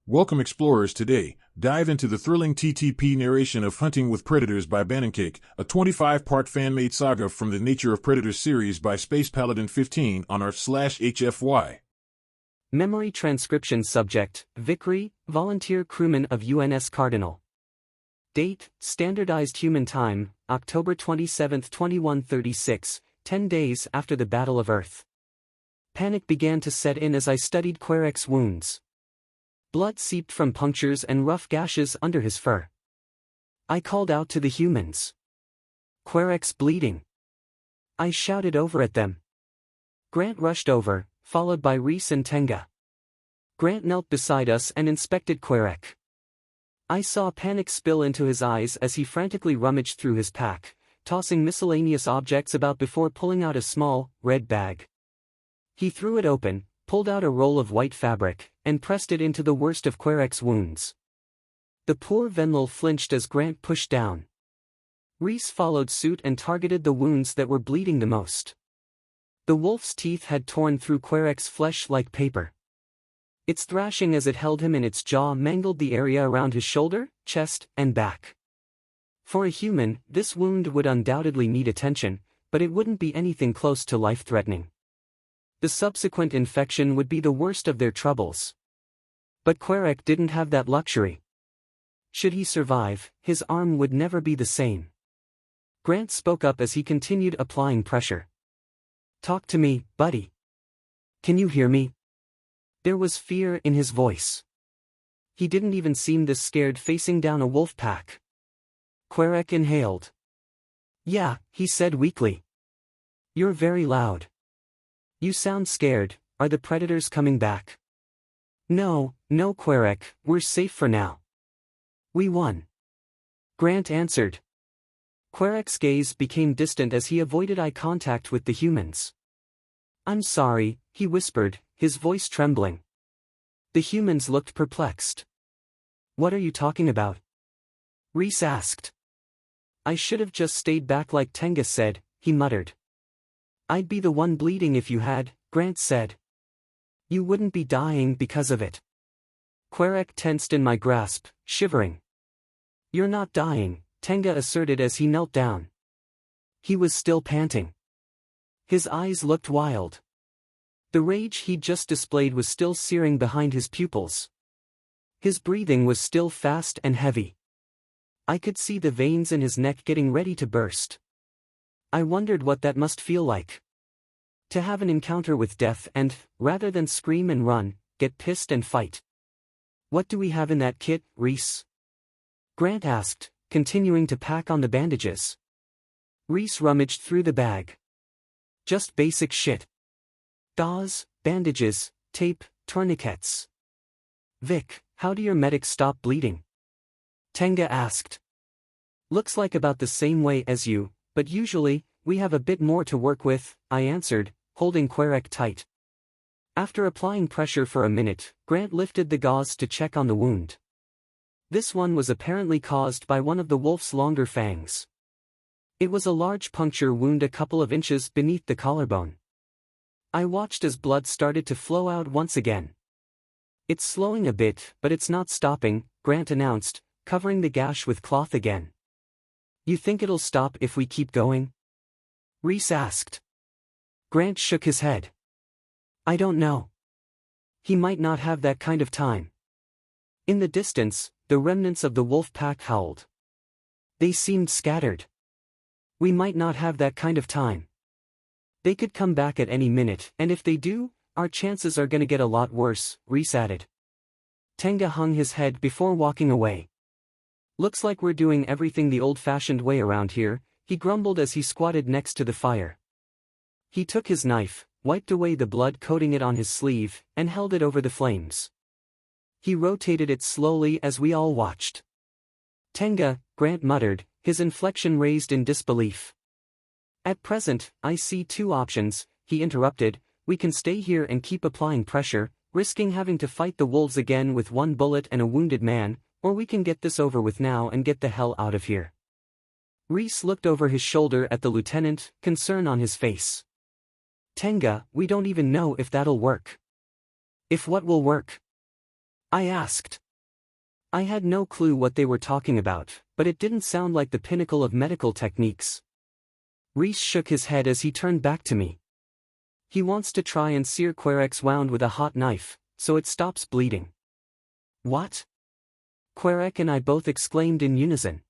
Welcome explorers. Today, dive into the thrilling TTP narration of Hunting with Predators by Banancake, a 25-part fan-made saga from the Nature of Predators series by Spacepaladin15 on r/HFY. Memory transcription subject, Vickery, volunteer crewman of UNS Cardinal. Date, standardized human time, October 27, 2136, 10 days after the Battle of Earth. Panic began to set in as I studied Querex's wounds. Blood seeped from punctures and rough gashes under his fur. I called out to the humans. Querex bleeding. I shouted over at them. Grant rushed over, followed by Reese and Tenga. Grant knelt beside us and inspected Querec. I saw panic spill into his eyes as he frantically rummaged through his pack, tossing miscellaneous objects about before pulling out a small, red bag. He threw it open, pulled out a roll of white fabric, and pressed it into the worst of Querec's wounds. The poor Venlil flinched as Grant pushed down. Reese followed suit and targeted the wounds that were bleeding the most. The wolf's teeth had torn through Querec's flesh like paper. Its thrashing as it held him in its jaw mangled the area around his shoulder, chest, and back. For a human, this wound would undoubtedly need attention, but it wouldn't be anything close to life-threatening. The subsequent infection would be the worst of their troubles. But Querec didn't have that luxury. Should he survive, his arm would never be the same. Grant spoke up as he continued applying pressure. "Talk to me, buddy. Can you hear me?" There was fear in his voice. He didn't even seem this scared facing down a wolf pack. Querec inhaled. "Yeah," he said weakly. "You're very loud. You sound scared. Are the predators coming back?" No, Querec, we're safe for now. We won." Grant answered. Querec's gaze became distant as he avoided eye contact with the humans. "I'm sorry," he whispered, his voice trembling. The humans looked perplexed. "What are you talking about?" Reese asked. "I should have just stayed back like Tenga said," he muttered. "I'd be the one bleeding if you had," Grant said. "You wouldn't be dying because of it." Querec tensed in my grasp, shivering. "You're not dying," Tenga asserted as he knelt down. He was still panting. His eyes looked wild. The rage he'd just displayed was still searing behind his pupils. His breathing was still fast and heavy. I could see the veins in his neck getting ready to burst. I wondered what that must feel like. To have an encounter with death and, rather than scream and run, get pissed and fight. "What do we have in that kit, Reese?" Grant asked, continuing to pack on the bandages. Reese rummaged through the bag. "Just basic shit. Gauze, bandages, tape, tourniquets." "Vic, how do your medics stop bleeding?" Tenga asked. "Looks like about the same way as you, but usually, we have a bit more to work with," I answered, holding Querec tight. After applying pressure for a minute, Grant lifted the gauze to check on the wound. This one was apparently caused by one of the wolf's longer fangs. It was a large puncture wound a couple of inches beneath the collarbone. I watched as blood started to flow out once again. "It's slowing a bit, but it's not stopping," Grant announced, covering the gash with cloth again. "You think it'll stop if we keep going?" Reese asked. Grant shook his head. "I don't know. He might not have that kind of time." In the distance, the remnants of the wolf pack howled. They seemed scattered. "We might not have that kind of time. They could come back at any minute, and if they do, our chances are gonna get a lot worse," Reese added. Tenga hung his head before walking away. "Looks like we're doing everything the old-fashioned way around here," he grumbled as he squatted next to the fire. He took his knife, wiped away the blood coating it on his sleeve, and held it over the flames. He rotated it slowly as we all watched. "Tenga," Grant muttered, his inflection raised in disbelief. "At present, I see two options," he interrupted. "We can stay here and keep applying pressure, risking having to fight the wolves again with one bullet and a wounded man, or we can get this over with now and get the hell out of here." Reese looked over his shoulder at the lieutenant, concern on his face. "Tenga, we don't even know if that'll work." "If what will work?" I asked. I had no clue what they were talking about, but it didn't sound like the pinnacle of medical techniques. Reese shook his head as he turned back to me. He wants to try and sear Querex's wound with a hot knife, so it stops bleeding. What? Querec and I both exclaimed in unison.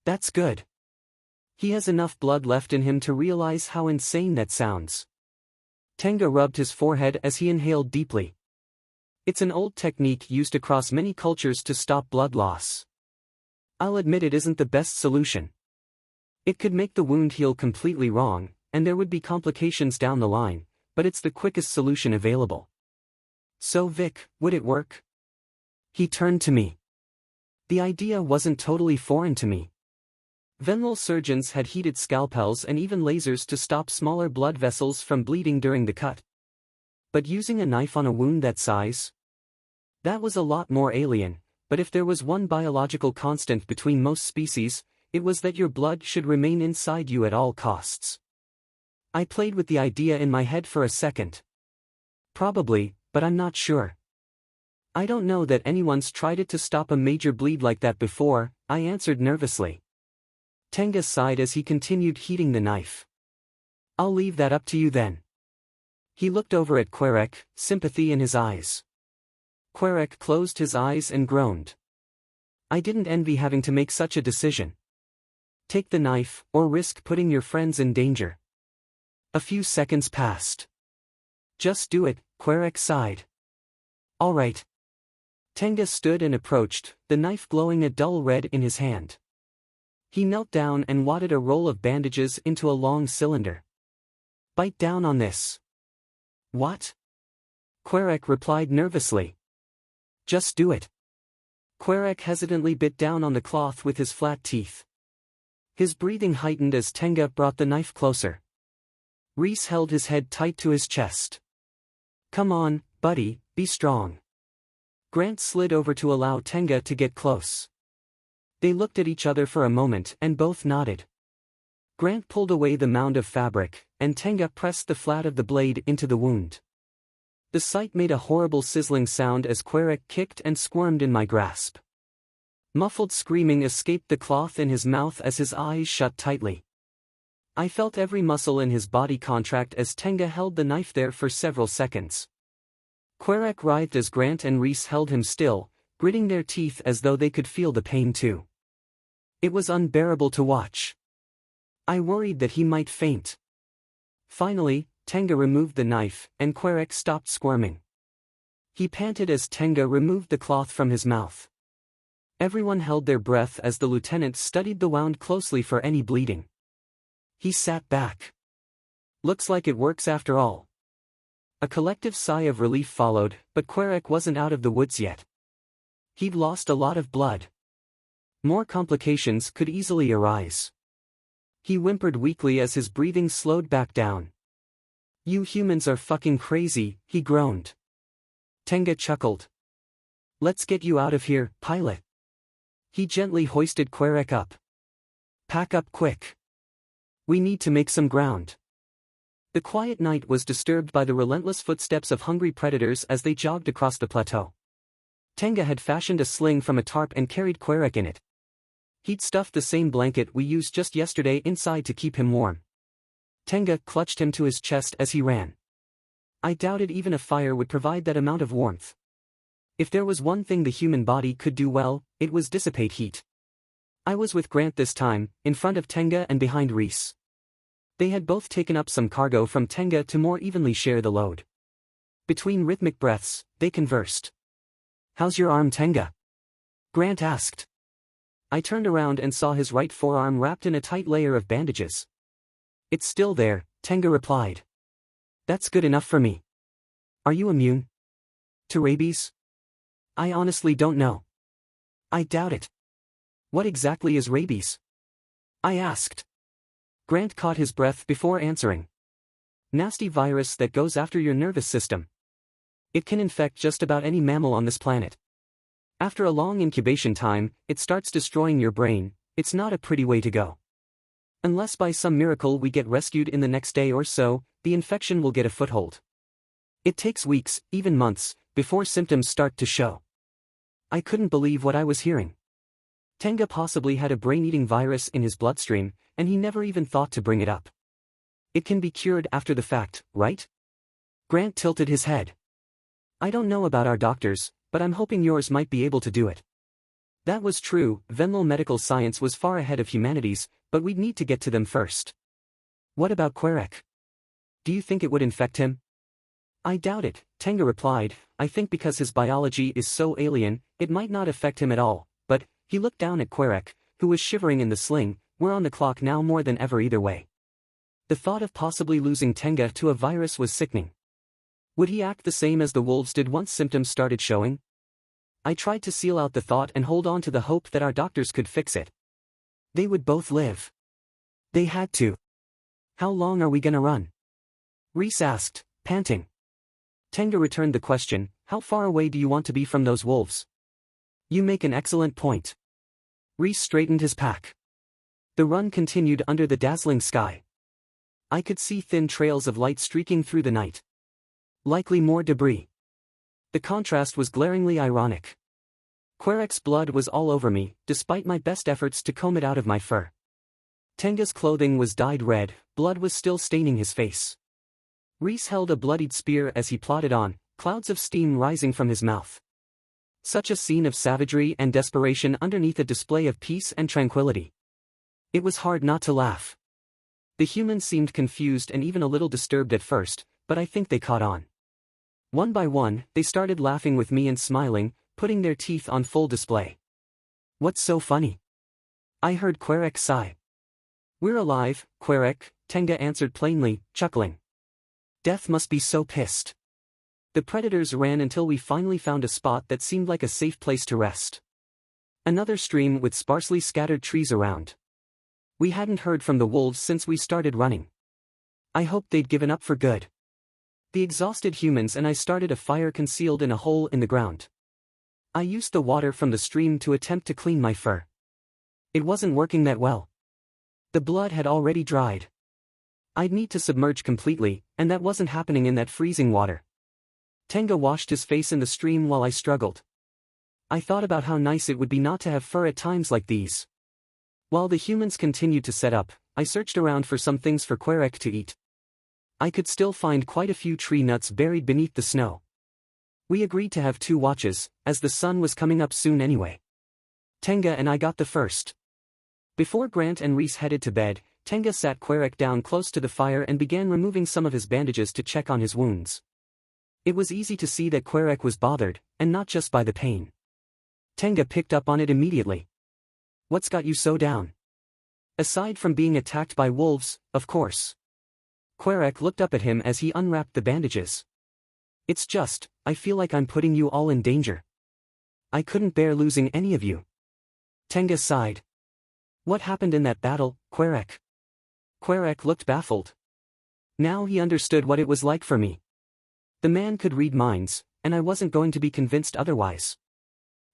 That's good. He has enough blood left in him to realize how insane that sounds. Tenga rubbed his forehead as he inhaled deeply. It's an old technique used across many cultures to stop blood loss. I'll admit it isn't the best solution. It could make the wound heal completely wrong, and there would be complications down the line, but it's the quickest solution available. So Vic, would it work? He turned to me. The idea wasn't totally foreign to me. Venereal surgeons had heated scalpels and even lasers to stop smaller blood vessels from bleeding during the cut. But using a knife on a wound that size? That was a lot more alien, but if there was one biological constant between most species, it was that your blood should remain inside you at all costs. I played with the idea in my head for a second. Probably, but I'm not sure. I don't know that anyone's tried it to stop a major bleed like that before, I answered nervously. Tenga sighed as he continued heating the knife. I'll leave that up to you then. He looked over at Querec, sympathy in his eyes. Querec closed his eyes and groaned. I didn't envy having to make such a decision. Take the knife, or risk putting your friends in danger. A few seconds passed. Just do it, Querec sighed. All right. Tenga stood and approached, the knife glowing a dull red in his hand. He knelt down and wadded a roll of bandages into a long cylinder. Bite down on this. What? Querec replied nervously. Just do it. Querec hesitantly bit down on the cloth with his flat teeth. His breathing heightened as Tenga brought the knife closer. Reese held his head tight to his chest. Come on, buddy, be strong. Grant slid over to allow Tenga to get close. They looked at each other for a moment and both nodded. Grant pulled away the mound of fabric, and Tenga pressed the flat of the blade into the wound. The sight made a horrible sizzling sound as Querec kicked and squirmed in my grasp. Muffled screaming escaped the cloth in his mouth as his eyes shut tightly. I felt every muscle in his body contract as Tenga held the knife there for several seconds. Querec writhed as Grant and Reese held him still, gritting their teeth as though they could feel the pain too. It was unbearable to watch. I worried that he might faint. Finally, Tenga removed the knife, and Querec stopped squirming. He panted as Tenga removed the cloth from his mouth. Everyone held their breath as the lieutenant studied the wound closely for any bleeding. He sat back. Looks like it works after all. A collective sigh of relief followed, but Querec wasn't out of the woods yet. He'd lost a lot of blood. More complications could easily arise. He whimpered weakly as his breathing slowed back down. You humans are fucking crazy, he groaned. Tenga chuckled. Let's get you out of here, pilot. He gently hoisted Querec up. Pack up quick. We need to make some ground. The quiet night was disturbed by the relentless footsteps of hungry predators as they jogged across the plateau. Tenga had fashioned a sling from a tarp and carried Querec in it. He'd stuffed the same blanket we used just yesterday inside to keep him warm. Tenga clutched him to his chest as he ran. I doubted even a fire would provide that amount of warmth. If there was one thing the human body could do well, it was dissipate heat. I was with Grant this time, in front of Tenga and behind Reese. They had both taken up some cargo from Tenga to more evenly share the load. Between rhythmic breaths, they conversed. How's your arm, Tenga? Grant asked. I turned around and saw his right forearm wrapped in a tight layer of bandages. It's still there, Tenga replied. That's good enough for me. Are you immune to rabies? I honestly don't know. I doubt it. What exactly is rabies? I asked. Grant caught his breath before answering. Nasty virus that goes after your nervous system. It can infect just about any mammal on this planet. After a long incubation time, it starts destroying your brain. It's not a pretty way to go. Unless by some miracle we get rescued in the next day or so, the infection will get a foothold. It takes weeks, even months, before symptoms start to show. I couldn't believe what I was hearing. Tenga possibly had a brain-eating virus in his bloodstream, and he never even thought to bring it up. It can be cured after the fact, right? Grant tilted his head. I don't know about our doctors, but I'm hoping yours might be able to do it. That was true, Venlil medical science was far ahead of humanity's, but we'd need to get to them first. What about Querek? Do you think it would infect him? I doubt it, Tenga replied. I think because his biology is so alien, it might not affect him at all, but, he looked down at Querek, who was shivering in the sling. We're on the clock now more than ever either way. The thought of possibly losing Tenga to a virus was sickening. Would he act the same as the wolves did once symptoms started showing? I tried to seal out the thought and hold on to the hope that our doctors could fix it. They would both live. They had to. How long are we gonna run? Reese asked, panting. Tenga returned the question, how far away do you want to be from those wolves? You make an excellent point. Reese straightened his pack. The run continued under the dazzling sky. I could see thin trails of light streaking through the night. Likely more debris. The contrast was glaringly ironic. Querek's blood was all over me, despite my best efforts to comb it out of my fur. Tenga's clothing was dyed red, blood was still staining his face. Reese held a bloodied spear as he plodded on, clouds of steam rising from his mouth. Such a scene of savagery and desperation underneath a display of peace and tranquility. It was hard not to laugh. The humans seemed confused and even a little disturbed at first, but I think they caught on. One by one, they started laughing with me and smiling, putting their teeth on full display. What's so funny? I heard Querek sigh. We're alive, Querek, Tenga answered plainly, chuckling. Death must be so pissed. The predators ran until we finally found a spot that seemed like a safe place to rest. Another stream with sparsely scattered trees around. We hadn't heard from the wolves since we started running. I hoped they'd given up for good. The exhausted humans and I started a fire concealed in a hole in the ground. I used the water from the stream to attempt to clean my fur. It wasn't working that well. The blood had already dried. I'd need to submerge completely, and that wasn't happening in that freezing water. Tenga washed his face in the stream while I struggled. I thought about how nice it would be not to have fur at times like these. While the humans continued to set up, I searched around for some things for Querek to eat. I could still find quite a few tree nuts buried beneath the snow. We agreed to have 2 watches, as the sun was coming up soon anyway. Tenga and I got the first. Before Grant and Reese headed to bed, Tenga sat Querek down close to the fire and began removing some of his bandages to check on his wounds. It was easy to see that Querek was bothered, and not just by the pain. Tenga picked up on it immediately. What's got you so down? Aside from being attacked by wolves, of course. Querek looked up at him as he unwrapped the bandages. It's just, I feel like I'm putting you all in danger. I couldn't bear losing any of you. Tenga sighed. What happened in that battle, Querek? Querek looked baffled. Now he understood what it was like for me. The man could read minds, and I wasn't going to be convinced otherwise.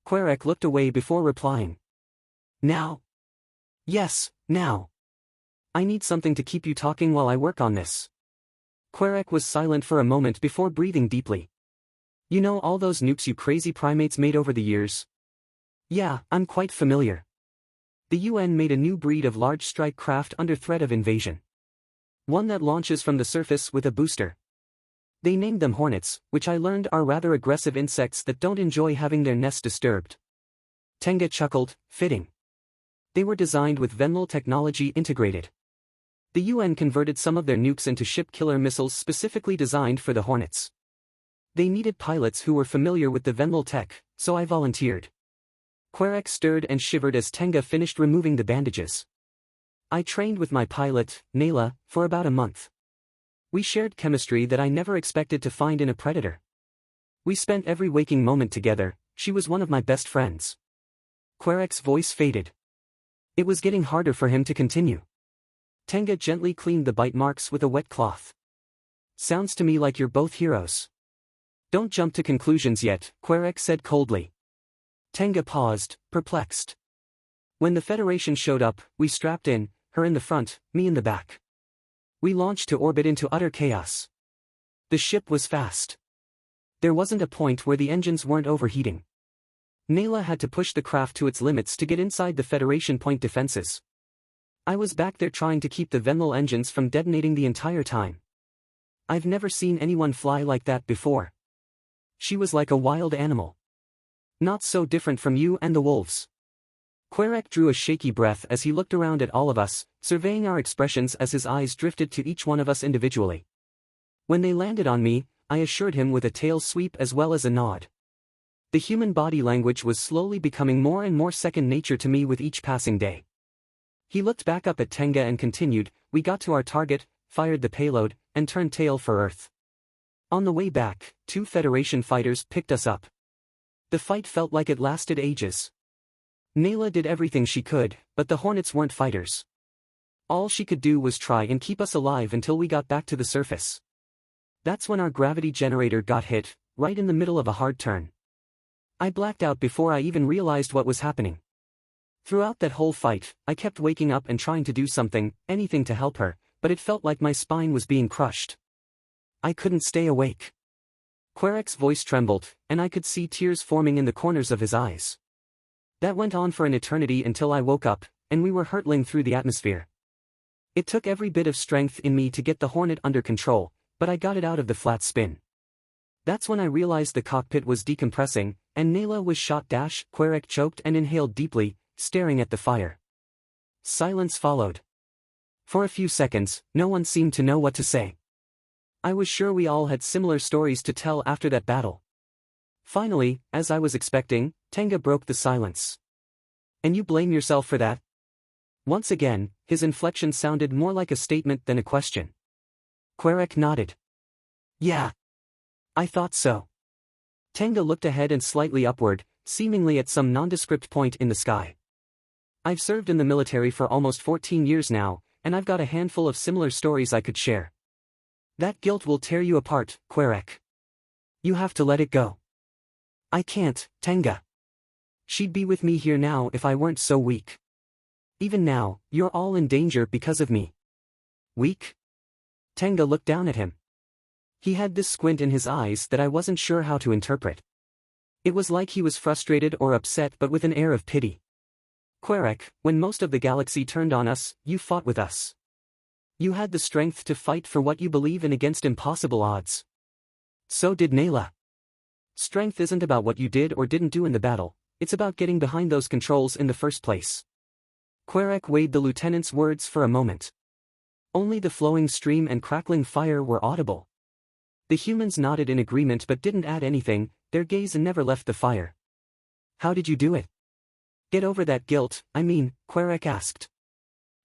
Querek looked away before replying. Now? Yes, now. I need something to keep you talking while I work on this. Querek was silent for a moment before breathing deeply. You know all those nukes you crazy primates made over the years? Yeah, I'm quite familiar. The UN made a new breed of large strike craft under threat of invasion. One that launches from the surface with a booster. They named them Hornets, which I learned are rather aggressive insects that don't enjoy having their nests disturbed. Tenga chuckled, fitting. They were designed with Venlil technology integrated. The UN converted some of their nukes into ship-killer missiles specifically designed for the Hornets. They needed pilots who were familiar with the Venlil tech, so I volunteered. Querek stirred and shivered as Tenga finished removing the bandages. I trained with my pilot, Nayla, for about a month. We shared chemistry that I never expected to find in a predator. We spent every waking moment together, she was one of my best friends. Querek's voice faded. It was getting harder for him to continue. Tenga gently cleaned the bite marks with a wet cloth. Sounds to me like you're both heroes. Don't jump to conclusions yet, Querek said coldly. Tenga paused, perplexed. When the Federation showed up, we strapped in, her in the front, me in the back. We launched to orbit into utter chaos. The ship was fast. There wasn't a point where the engines weren't overheating. Nayla had to push the craft to its limits to get inside the Federation point defenses. I was back there trying to keep the Venlil engines from detonating the entire time. I've never seen anyone fly like that before. She was like a wild animal. Not so different from you and the wolves. Querek drew a shaky breath as he looked around at all of us, surveying our expressions as his eyes drifted to each one of us individually. When they landed on me, I assured him with a tail sweep as well as a nod. The human body language was slowly becoming more and more second nature to me with each passing day. He looked back up at Tenga and continued, "We got to our target, fired the payload, and turned tail for Earth. On the way back, 2 Federation fighters picked us up. The fight felt like it lasted ages. Nayla did everything she could, but the Hornets weren't fighters. All she could do was try and keep us alive until we got back to the surface. That's when our gravity generator got hit, right in the middle of a hard turn. I blacked out before I even realized what was happening. Throughout that whole fight, I kept waking up and trying to do something, anything to help her, but it felt like my spine was being crushed. I couldn't stay awake." Querek's voice trembled, and I could see tears forming in the corners of his eyes. That went on for an eternity until I woke up, and we were hurtling through the atmosphere. It took every bit of strength in me to get the Hornet under control, but I got it out of the flat spin. That's when I realized the cockpit was decompressing, and Nayla was shot. Querek choked and inhaled deeply, staring at the fire. Silence followed. For a few seconds, no one seemed to know what to say. I was sure we all had similar stories to tell after that battle. Finally, as I was expecting, Tenga broke the silence. "And you blame yourself for that?" Once again, his inflection sounded more like a statement than a question. Querek nodded. "Yeah. I thought so." Tenga looked ahead and slightly upward, seemingly at some nondescript point in the sky. "I've served in the military for almost 14 years now, and I've got a handful of similar stories I could share. That guilt will tear you apart, Querek. You have to let it go." "I can't, Tenga. She'd be with me here now if I weren't so weak. Even now, you're all in danger because of me." "Weak?" Tenga looked down at him. He had this squint in his eyes that I wasn't sure how to interpret. It was like he was frustrated or upset but with an air of pity. "Querek, when most of the galaxy turned on us, you fought with us. You had the strength to fight for what you believe in against impossible odds. So did Nayla. Strength isn't about what you did or didn't do in the battle, it's about getting behind those controls in the first place." Querek weighed the lieutenant's words for a moment. Only the flowing stream and crackling fire were audible. The humans nodded in agreement but didn't add anything, their gaze never left the fire. "How did you do it?" "Get over that guilt, Querek asked.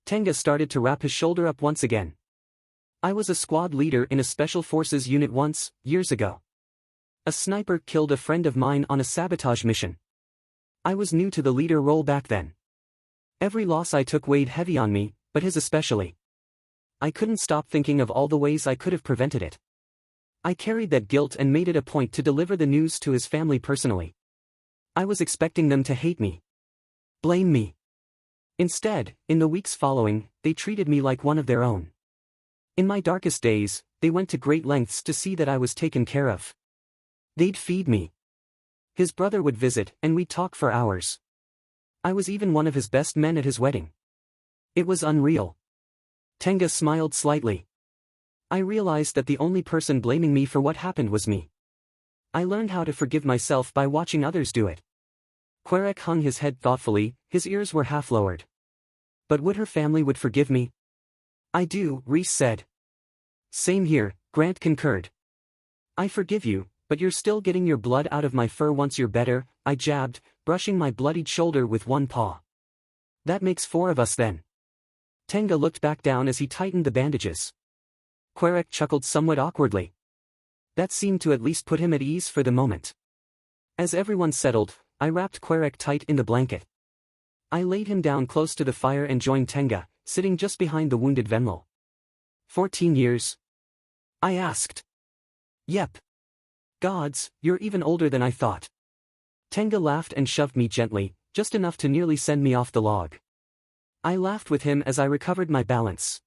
Tenga started to wrap his shoulder up once again. "I was a squad leader in a special forces unit once, years ago. A sniper killed a friend of mine on a sabotage mission. I was new to the leader role back then. Every loss I took weighed heavy on me, but his especially. I couldn't stop thinking of all the ways I could have prevented it. I carried that guilt and made it a point to deliver the news to his family personally. I was expecting them to hate me. Blame me. Instead, in the weeks following, they treated me like one of their own. In my darkest days, they went to great lengths to see that I was taken care of. They'd feed me. His brother would visit, and we'd talk for hours. I was even one of his best men at his wedding. It was unreal." Tenga smiled slightly. "I realized that the only person blaming me for what happened was me. I learned how to forgive myself by watching others do it." Querek hung his head thoughtfully, his ears were half lowered. "But would her family would forgive me?" "I do," Reese said. "Same here," Grant concurred. "I forgive you, but you're still getting your blood out of my fur once you're better," I jabbed, brushing my bloodied shoulder with one paw. "That makes 4 of us then." Tenga looked back down as he tightened the bandages. Querek chuckled somewhat awkwardly. That seemed to at least put him at ease for the moment. As everyone settled, I wrapped Querek tight in the blanket. I laid him down close to the fire and joined Tenga, sitting just behind the wounded Venlil. 14 years? I asked. Yep. Gods, you're even older than I thought. Tenga laughed and shoved me gently, just enough to nearly send me off the log. I laughed with him as I recovered my balance.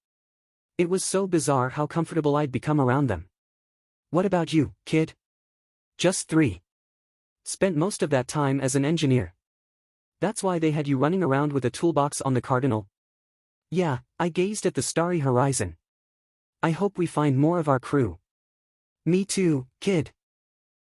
It was so bizarre how comfortable I'd become around them. What about you, kid? Just 3. Spent most of that time as an engineer. That's why they had you running around with a toolbox on the Cardinal? Yeah, I gazed at the starry horizon. I hope we find more of our crew. Me too, kid.